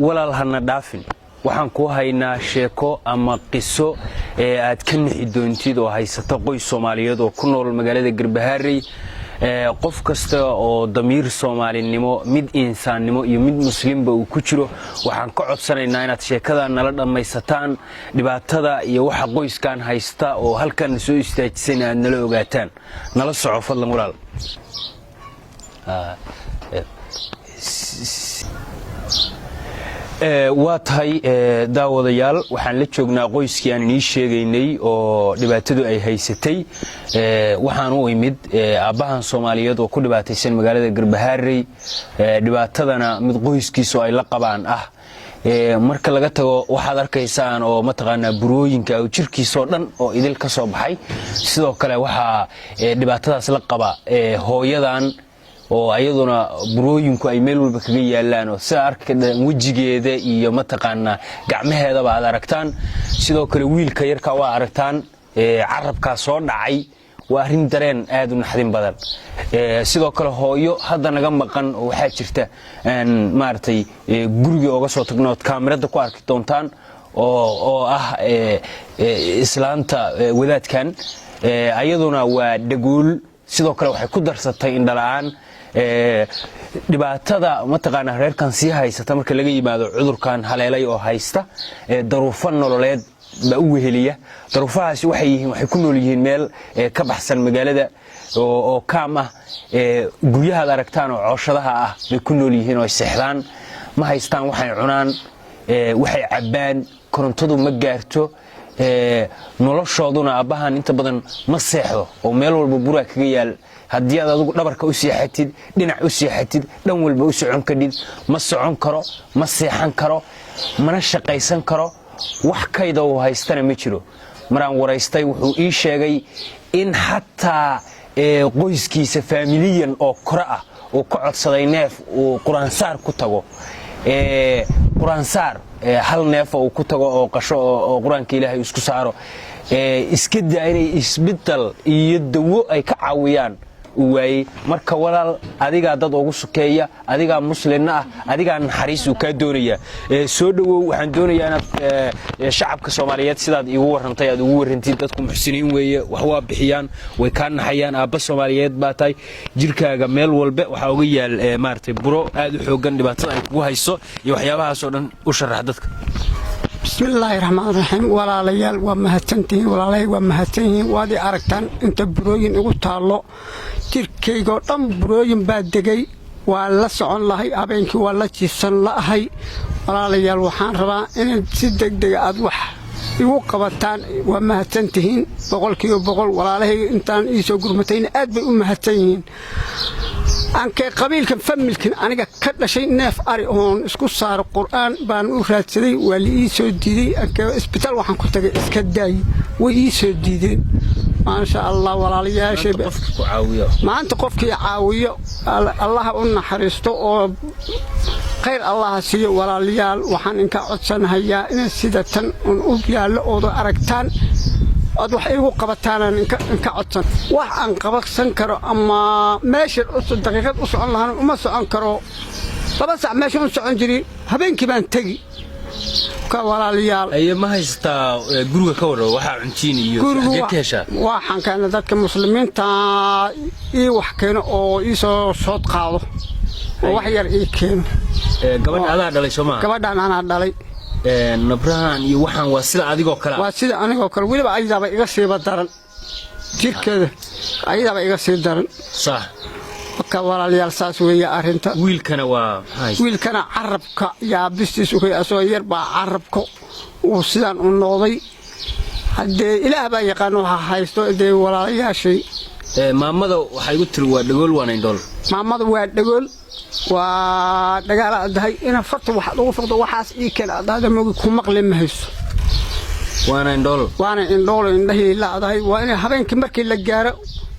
walaal hana dhaafin waxaan ku haynaa sheeko ama qiso aad ka nixi doontid oo haysata qoys Soomaaliyeed oo ku nool magaalada Garbaharey qof kasta oo damiir Soomaalinimo mid insaannimo iyo mid muslimba uu ku jiro waxaan ka codsanaynaa inaad sheekada nala dhammaysataan dhibaatada iyo waxa qoyskan haysta oo halkan soo istaajisan aad nala ogaataan nala soco fadlan walaal waa tahay daawadayaal waxaan la joognaa qoyskii aan inii sheegaynay oo dhibaatadu ay haysatay waxaan u imid aabbahan Soomaaliyeed oo ku dhibaataysan magaalada Garbaharey dhibaatadana mid qoyskiisu ay la qabaan marka laga tago waxaad arkaysaan oo mataqaanaa burooyinka jirkiisa oo dhan oo idil ka soo baxay sidoo kale waxa dhibaatadaas la qaba hooyadan oo ayaduna burooyinku ay meel walba kaga yaalaan oo sida arkayaan wajigeeda iyo mataqaanaa gacmaheeda baad aragtaan sidoo kale wiilka yarka waa aragtaan carabka soo dhacay waa arin dareen aad u naxdin badan sidoo kale hooyo hadda naga maqan oo waxa jirta maartay guriga uga soo tagnood kaamirada ku arki doontaan oo islaanta wadaadkan ayaduna waa dhagool sidoo kale waxay ku darsatay indhalaan dhibaatada mataqaanaa reerkan sii haysata marka laga yimaado cudurkan haleelay oo haysta daruufo nololeed ba u weheliya daruufahaasi waxay ku nool yihiin meel ka baxsan magaalada oo kaam guryaha aragtaan oo cooshadaha bay ku nool yihiin oo seexdaan ma haystaan waxay cunaan waxay cabaan korontadu ma gaarto noloshooduna aabbahan inta badan ma seexdo oo meel walba buraa kaga yaal haddii aad adigu dhabarka u seexatid dhinac u seexatid dhan walba u socon kadib ma socon karo ma seexan karo mana shaqaysan karo wax kayda uu haystana ma jiro maraan waraystay wuxuu ii sheegay in xataa qoyskiisa faamiliyan oo kora oo ka codsaday neef uu quraansaar ku tago quraansaar hal neef oo ku tago oo qasho oo quraanka Ilaahay isku saaro iska daa inay isbitaal iyo dawo ay ka caawiyaan waay marka walaal adiga dad ugu sukeeya adiga muslimna adiga naxariis uu ka doonaya soo dhawow waxaan doonayaa inaad shacabka Soomaaliyeed sidaad igu warantay aad ugu warantid dadku muxsiniin weeye wax waa bixiyaan way ka naxayaan aabba Soomaaliyeed baa tahay jirkaaga meel walba waxa uga yaal maartay buro aad u xoogan dhibaatada ay kugu hayso iyo waxyaabahaas oo dhan u sharax dadka بسم الله الرحمن الرحيم ولا ليال ومهتنتين ولا لي ومهتنين وادي أركتان أنت بروين إغتالو تركيغو دم بروين بادقي ولا سعون لهي أبينك ولا جيسان لهي ولا ليال وحان ربا إن تسدق دق أدوح يوقبتان ومهتنتين بقول كيو بقول ولا لهي إنتان إيسو قرمتين أدبي أمهتنين أنك قبيل كم فمل كن أنا كذا شيء ناف أري هون اسكو صار القرآن بان أخرى تدي واللي يسودي أنك إسبتال وحن كنت إسكداي ويسودي ما شاء الله ولا لي شيء ما أنت قفك عاوية الله قلنا حريستو خير الله سي ولا ليال وحن إنك عدسن هيا إن سيدة ونقول لأوضو أركتان أدوح إيوه قبطانا إنك عدسن وحن قبطسن كرو أما ماشي الأسر دقيقة أسر الله وما سعن كرو فبسع ماشي أسر جري هبين كمان تجي كولا ليال أي ما هيستا جروجا كورو وح عنتيني جروجا وحن كان ذاتك مسلمين تا إيوه حكينا أو إيسو صوت قاضو وحير إيكين قبل أنا دلي شو ما قبل أنا دلي نبران يوحنا واسيل أديكو كلا واسيل أنا كلا ويلا بعيدا بيقصي بدرن تير كذا عيدا بيقصي بدرن صح كولا ليال ساسوية أرنتا ويل كنا ويل كنا عربك يا بستيس وهي أسوير بعربك وسيلان النوضي حد إلى أبا يقانوها حيستو إدي ولا ليها شيء maamada waxay ugu tiri waa dhagool waan indhool maamada waa dhagool waa dagaal adahay ina farta waxa lagu faqdo waxaas ii kala adaada moogi ku maqlin ma hayso waana indhool indhahi la adahay waa in habeenkii markii la gaaro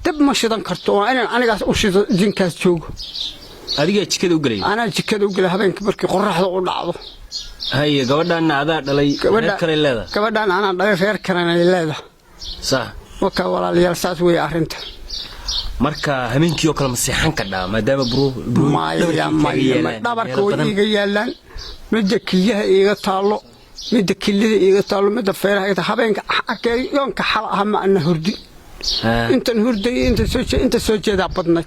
dab ma shidan karto waa in anigaas u shido jinkaas joogo adiga jikada u galay ana jikada u galay habeenkii markii qorraxda u dhacdo hay gabadhan adaa dhalay reer kale leedahay gabadhan ana dhalay reer kale leedahay sax waka walaalayaal saas way arinta marka habeenkii oo kale ma seexan ka dhaa maadaama dhabarka way iga yaalaan midda kilyaha iga taalo midda kilida iga taalo midda feeraha iga habeenka yoonka xal ah ma ana hurdi intan hurday inta soo jeeda badnay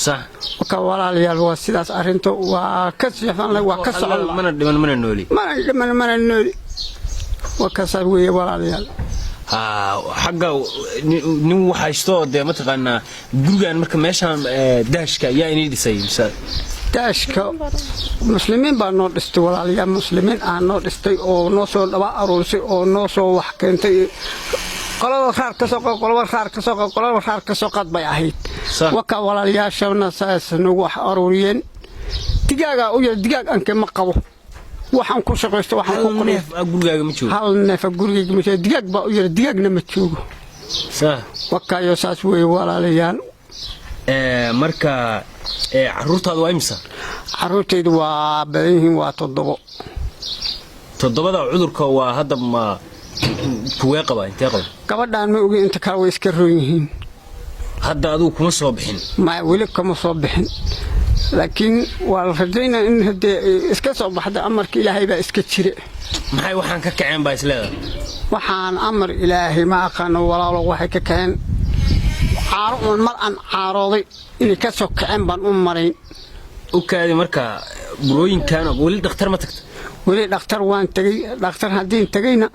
صح وكا walaalayaal waa sidaas arinto waa ka siixan waa ka socon mana dhiman mana nooli وكا saar weeye walaalayaal xagga nin waxaysto de ma taqaana gurigan marka meeshan daashka yaa inay dhisay daashka muslimiin baa noo dhistay walaalayaal muslimiin aan noo dhistay oo noo soo dhaba aruursay oo noo soo wax keentay qolada raar ka soo qad bay ahayd وكا walaalayaashana saas nagu wax aruuriyeen digaaga u yar digaag anke ma qabo waxaan ku shaqeysto waxaan ku neef gurigaaga ma joogo hal neef gurigaaga ma joogo digaag baa u yar digaagna ma joogo صح وكا yo saas weey walaalayaal marka caruurtaadu waa imisa caruurtaydu waa badan yihiin waa 7 toddobada cudurka waa hadda ma kuwee qaba intee qaba gabadhaan ma ogi inta kale way iska roon yihiin hadda adigu kuma soo bixin ma wali kuma soo bixin laakiin waa rajayna in hadee iska soo baxda amarka ilaahay baa iska jire maxay waxaan ka kaceen baa isleedahay waxaan amar ilaahay ma aqaan walaalo waxay ka kaceen caaro mar aan caarooday in ka soo kaceen baan u marayn u kaadi marka burooyinkan wali dhakhtar ma tagto wali dhakhtar waan tagay dhakhtar hadii tagayna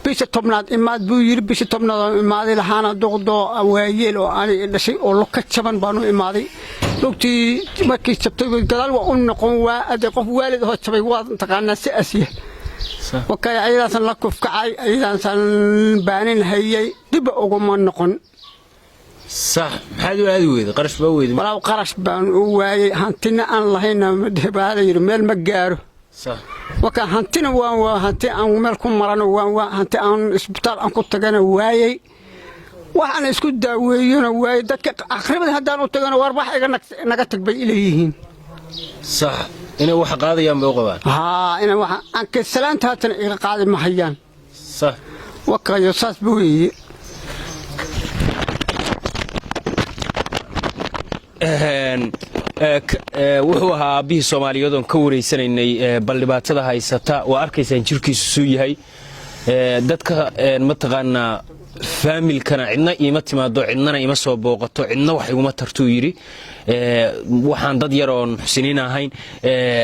bisha tobnaad imaad buu yiri bisha tobnaad imaaday lahaana doqdo waayeel oo aan dhashay oo lo ka jaban baanu imaaday lugtii markii jabtay gadaal waa u noqon waa ade qof waalid oo jabay waa taqaana si asiya وكا ayadaasan la kufkacay ayadaasan baanin hayay dib ugu ma noqon صح maxaad u aadi weeday qarash baa weeday walaal qarash baan u waayay hantina aan lahayna madhabaada yiri meel ma gaaro صح وكا hantina waan hanti aan meel ku marano waan hanti aan isbitaal aan ku tagana waayay waxaan isku daaweeyona waayay dadka aqribada hadaan u tagana war wax iga naga tagbay ilayhiin صح inay wax qaadayaan bay u qabaan ina wax aan ka salaanta tan iga qaadi ma hayaan صح وكا yosaas buuyi wuxuu ahaa aabihii Soomaaliyeed oo ka wareysanaynay bal dhibaatada haysata oo arkaysaan jirkiisu soo yahay dadka ma taqaana familkana cidna ima timaado cidnana ima soo booqato cidna wax iguma tartuu yiri waxaan dad yar oo xusiniin ahayn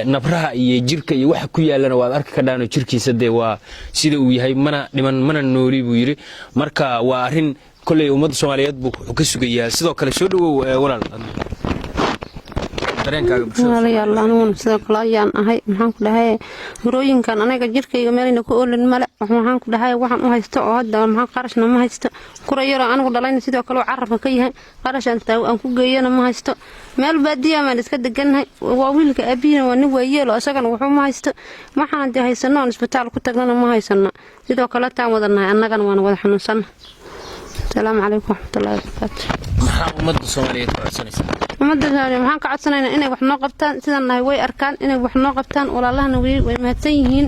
nabraha iyo jirka iyo waxa ku yaalana waad arki ka dhaano jirkiisa de waa sida uu yahay mana dhiman mana nooli buu yiri marka waa arin kulay ummadda Soomaaliyeed buu ka sugayaa sidoo kale soo dhawow walaal dareenkaaga walaal anu sidoo kale ayaan ahay maxaan ku dhahay hurooyinkan anaga jirkayga meelina ku oolan mala waxaan ku dhahay waxaan u haysto oo hadda maxaan qarashna ma haysto kurayaro anigu dhalayna sidoo kale carabka ka yahay qarashan taa aan ku geeyana ma haysto meel baadiya ma iska deganahay waa wiilka abiina waa nin weeyelo asagana wuxuu ma haysto waxaan de haysano isbitaal ku tagnana ma haysana sidoo kale taan wadanahay annagana waan wada xanuunsan السلام عليكم ورحمة الله وبركاته. محمد الصومالية كعدسانيسا. محمد الصومالية محن كعدسانينا إني وحنا قبتان سيدنا هاي وي أركان إني وحنا قبتان ولا الله نوي ويمهتسينين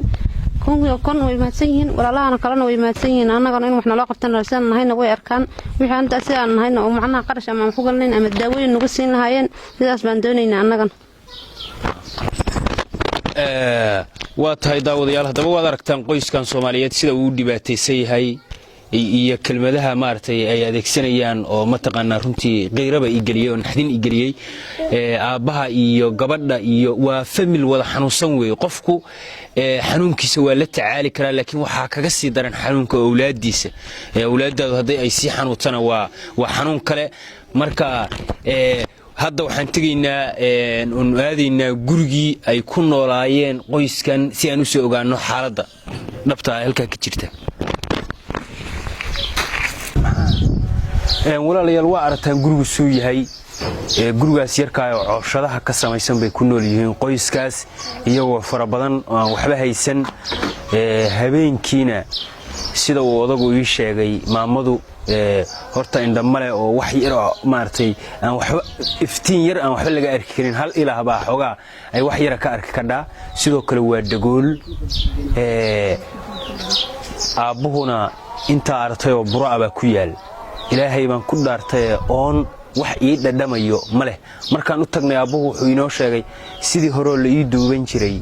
كون ويمهتسينين ولا الله أنا كلنا ويمهتسينين أنا قلنا إني وحنا لا قبتان رسالنا هاي نوي أركان وحنا أنت سيدنا هاي ومعنا قرش أمام فوقلنا أم الداوين نقصين هاين سيدا سبندونين أنا قلنا. waa tahay daawadayaal haddaba waad aragtaan qoyskan Soomaaliyeed sida uu dhibaataysan yahay iyo kelmadaha maartay ay adeegsanayaan oo ma taqaana runtii qeyraba igaliyo naxdin igaliyay aabaha iyo gabadha iyo waa family wada xanuunsan weey qofku xanuunkiisa waa la tacaali karaa laakiin waxa kaga sii daran xanuunka awlaadiisa awlaadadu haday ay si xanuuntana waa xanuun kale marka hadda waxaan tegaynaa oo aadaynaa gurigii ay ku noolaayeen qoyskan si aan u soo ogaano xaaladda dhabta halka ka jirta walaalayaal waa aragtaan gurigu soo yahay gurigaas yarka oo cooshadaha ka samaysan bay ku nool yihiin qoyskaas iyagoo fara badan oo waxba haysan habeenkiina sida uu odagu ii sheegay maamadu horta indhamale oo wax yar oo maartay aan waxba iftiin yar aan waxba laga arki karin hal ilaah baa xogaa ay wax yar ka arki kadhaa sidoo kale waa dagool aabuhuna inta artay oo buraaba ku yaal ilaahay baan ku dhaartay oon wax ii dhadhamayo ma leh markaan u tagnay aabbuhu wuxuu inoo sheegay sidii horoo la ii duuban jiray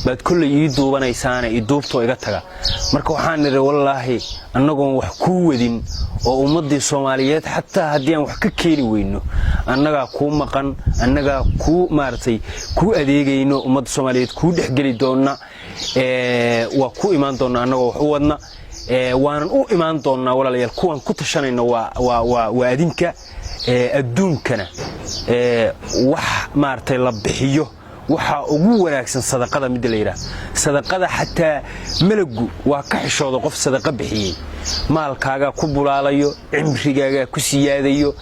baad kolley ii duubanaysaana ii duubtoo iga taga marka waxaan nidhi wallaahi annagoon wax kuu wadin oo ummaddii soomaaliyeed xataa haddii aan wax ka keeni weyno annagaa kuu maqan annagaa kuu maaragtay kuu adeegayno ummadda soomaaliyeed kuu dhexgeli doonna waa ku imaan doonna annagoo wax u wadna waanan u imaan doonnaa walaalayaal kuwaan ku tashanayno waa adinka adduunkana wax maaragtay la bixiyo waxaa ugu wanaagsan sadaqada midda la yidhaah sadaqada xataa malagu waa ka xishooda qof sadaqa bixiyey maalkaagaa ku bulaalayo cimrigaagaa ku siyaadayo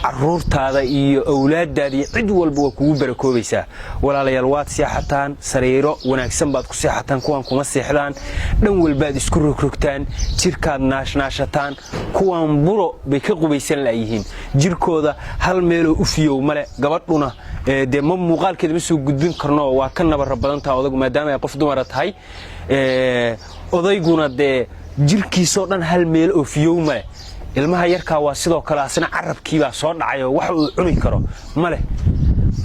caruurtaada iyo awlaadaada iyo cid walba waa kugu barakoobaysaa walaalayaal waad seexataan sariiro wanaagsan baad ku seexataan kuwaan kuma seexdaan dhan walbaad isku rogrogtaan jirkaad naashnaashataan kuwaan bulo bay ka qubaysan laayihiin jirkooda hal meeloo u fiyow male gabadhuna dee ma muuqaalkeeda ma soo gudbin karno waa ka nabara badantaha odagu maadaama ay qof dumara tahay odayguna dee jirkiisoo dhan hal meel oo fiyow male ilmaha yarkaa waa sidoo kale asna carabkiibaa soo dhacayoo wax uu cuni karo ma leh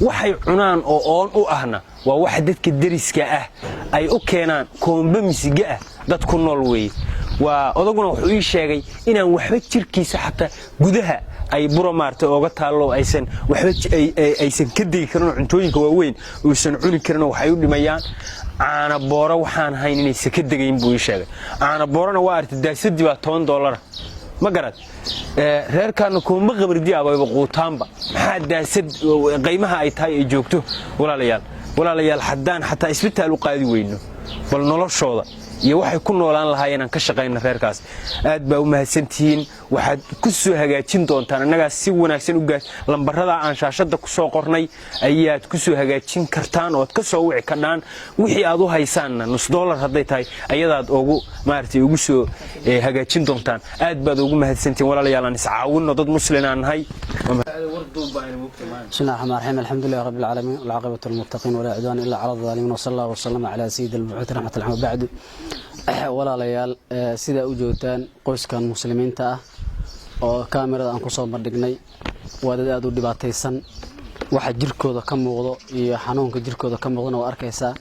waxay cunaan oo oon u ahna waa waxa dadka deriska ah ay u keenaan koomba misiga ah dad ku nool weeye waa odaguna wuxuu ii sheegay inaan waxba jirkiisa xataa gudaha ay buro maartay ooga taallo aysan waxba aysan ka degi karin cuntooyinka waaweyn uusan cuni karin waxay u dhimayaan caana booro waxaan hayn inaysan ka degayn buu ii sheegay caana boorona waa artay daasadii baa $10 ma garad reerkaana koomba qabardi abayba quutaanba maxaa daasad qiimaha ay tahay ay joogto walaalayaal haddaan xataa isbitaal u qaadi weyno bal noloshooda iyo waxay ku noolaan lahaayeen aan ka shaqeyno reerkaas aad baa u mahadsantihiin waxaad ku soo hagaajin doontaan annaga si wanaagsan u gaar lambarada aan shaashada ku soo qornay ayaad ku soo hagaajin kartaan oo ka soo wici karnaan wixii aad u haysaan $1 haday tahay ayadaad ugu maartay ugu soo hagaajin doontaan aad baad ugu mahadsantihiin walaalayaal aan iscaawino dad muslim aan nahay بسم الله الرحمن الرحيم الحمد لله رب العالمين والعاقبة للمتقين ولا عدوان إلا على الظالمين وصلى الله وسلم على سيد المبعوث رحمة الله وبعد ولا ليال سيدا وجوتان قوس كان مسلمين تا oo kaamirada aan ku soo bandhignay wadada aad u dhibaataysan waxa jirkooda ka muuqdo iyo xanuunka jirkooda ka muuqdana waa arkaysaa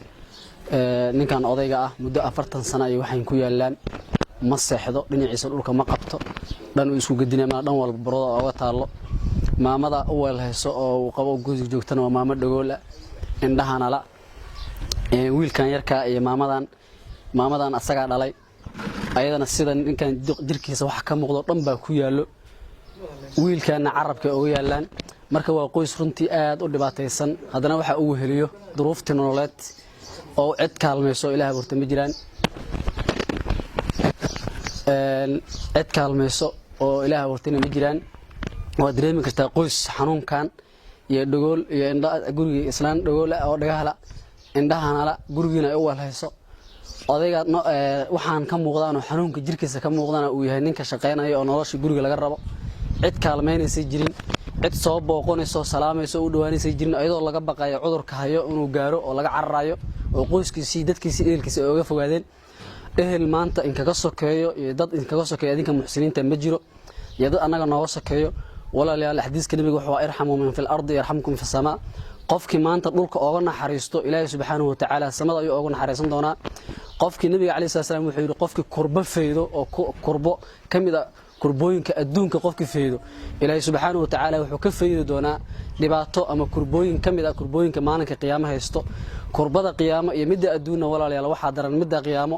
ninkan odayga ah muddo 40 sano ay waxaan ku yaalaan ma seexdo dhinaciisa dhulka ma qabto dhan uu isku gadinay ma dhan walba barooda uga taalo maamada u weelhayso oo qabo guriga joogtana waa maamo dhagoola indhahana la wiilkan yarka iyo maamadan asaga dhalay ayadana sida ninkan jirkiisa wax ka muuqdo dhan baa ku yaalo wiilkana carabka oo yaalaan marka waa qoys runtii aad u dhibaataysan hadana waxa uu heliyo duruufta nololeed oo cid kaalmayso ilaahay burta ma jiraan cid kaalmayso oo ilaahay burta ma jiraan waa dareemi kartaa qoys xanuunkan iyo dhagool iyo indha guriga islaan dhagool oo dhagahala indhahana la gurigiina ay u walhayso odayga waxaan ka muuqdaan oo xanuunka jirkiisa ka muuqdana uu yahay ninka shaqeynaya oo nolosha guriga laga rabo cid kaalmeynaysa jirin cid soo booqonayso salaamayso u dhawaanaysa jirin ayadoo laga baqayo cudurka hayo inuu gaaro oo laga cararayo oo qoyskiisii dadkiisii ehelkiisa uga fogaadeen ehel maanta in kaga sokeeyo iyo dad in kaga sokeeyo adinka muxsiniinta ma jiro iyo dad anaga nooga sokeeyo walaalayaal xadiiska nabiga wuxuu irhamu min fil ardi yarhamkum fis samaa qofkii maanta dhulka ooga naxariisto ilaahay subhanahu wa ta'ala samada ayuu ooga naxariisan doonaa qofkii nabiga kaleey salaam wuxuu yiri qofkii kurba feedo oo kurbo kamida kurbooyinka adduunka qofkii feedo ilaahay subhanahu wa ta'ala wuxuu ka feedo doonaa dhibaato ama kurbooyin kamida kurbooyinka maalinka qiyaamaha haysto kurbada qiyaamo iyo midda adduunna walaalayaal waxa daran midda qiyaamo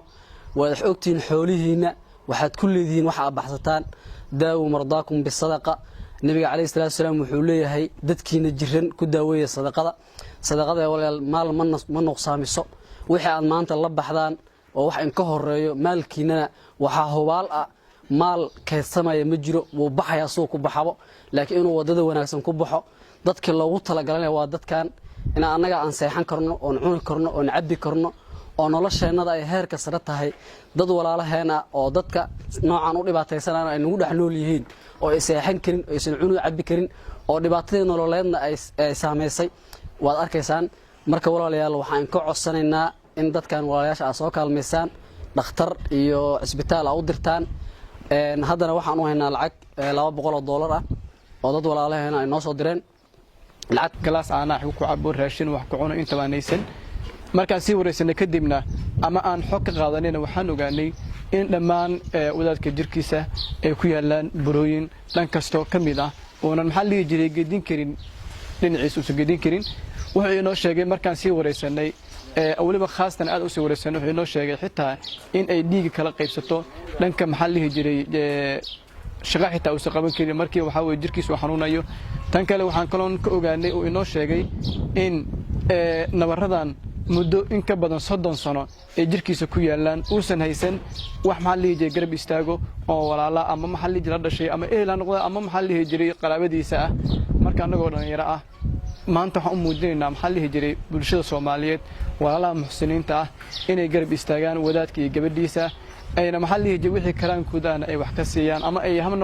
wada xogtiin xoolihiina waxaad ku leedihiin waxa baxsataan daawu mardaakum bisadaqa nabiga kaleey salaam wuxuu leeyahay dadkiina jiran ku daaweeya sadaqada walaal maal ma nuqsaamiso wixii aad maanta la baxdaan oo wax in ka horeeyo maalkiina waxa hubaal ah maal kaydsamaya ma jiro wuu baxaya soo ku baxabo laakiin inuu wadada wanaagsan ku baxo dadka loogu talagalay waa dadkan in anaga aan seexan karno oo cuni karno oo cabbi karno oo nolosheenada ay heerka sare tahay dad walaalaheena oo dadka noocan u dhibaataysanana ay nagu dhaxnool yihiin oo ay seexan karin oo aysan cuni cabbi karin oo dhibaatadii nololeedna ay saameysay waad arkaysaan marka walaalayaal waxaan ka codsanaynaa in dadkan walaalayaasha soo kaalmeysaan dhakhtar iyo isbitaal u dirtaan haddana waxaan u haynaa lacag $200 ah oo dad walaalaheena ay noo soo direen lacag galaas aanaa wax ku cabo raashin wax ku cuno inta baanaysan markaan sii wareysanay kadibna ama aan xog ka qaadanayna waxaan ogaanay in dhammaan wadaadka jirkiisa ay ku yaalaan burooyin dhan kasto kamid ah oo maxaa la jiray gedin karin dhinaciisa u gedin karin wuxuu inoo sheegay markaan sii wareysanay waliba khaasatan aad u sii wareysanay wuxuu inoo sheegay xitaa in ay dhiig kala qaybsato dhanka maxaa la jiray shaqa xitaa uu qaban karin markii waxa weey jirkiisu xanuunayo tan kale waxaan kaloon ka ogaanay oo inoo sheegay in nabaradan muddo in ka badan 30 sano ee jirkiisa ku yaalaan uusan haysan wax maxaa la jiray garab istaago oo walaala ama maxaa la jiray dhashay ama eelaan noqdo ama maxaa la jiray qaraabadiisa ah marka anagoo dhalinyaro ah maanta waxaan u muujinaynaa maxaa la jiray bulshada Soomaaliyeed walaalaha muxsiniinta ah inay garab istaagaan wadaadka iyo gabadhiisa ayna maxaa la jiray wixii karaankooda ay wax ka siiyaan ama ay ham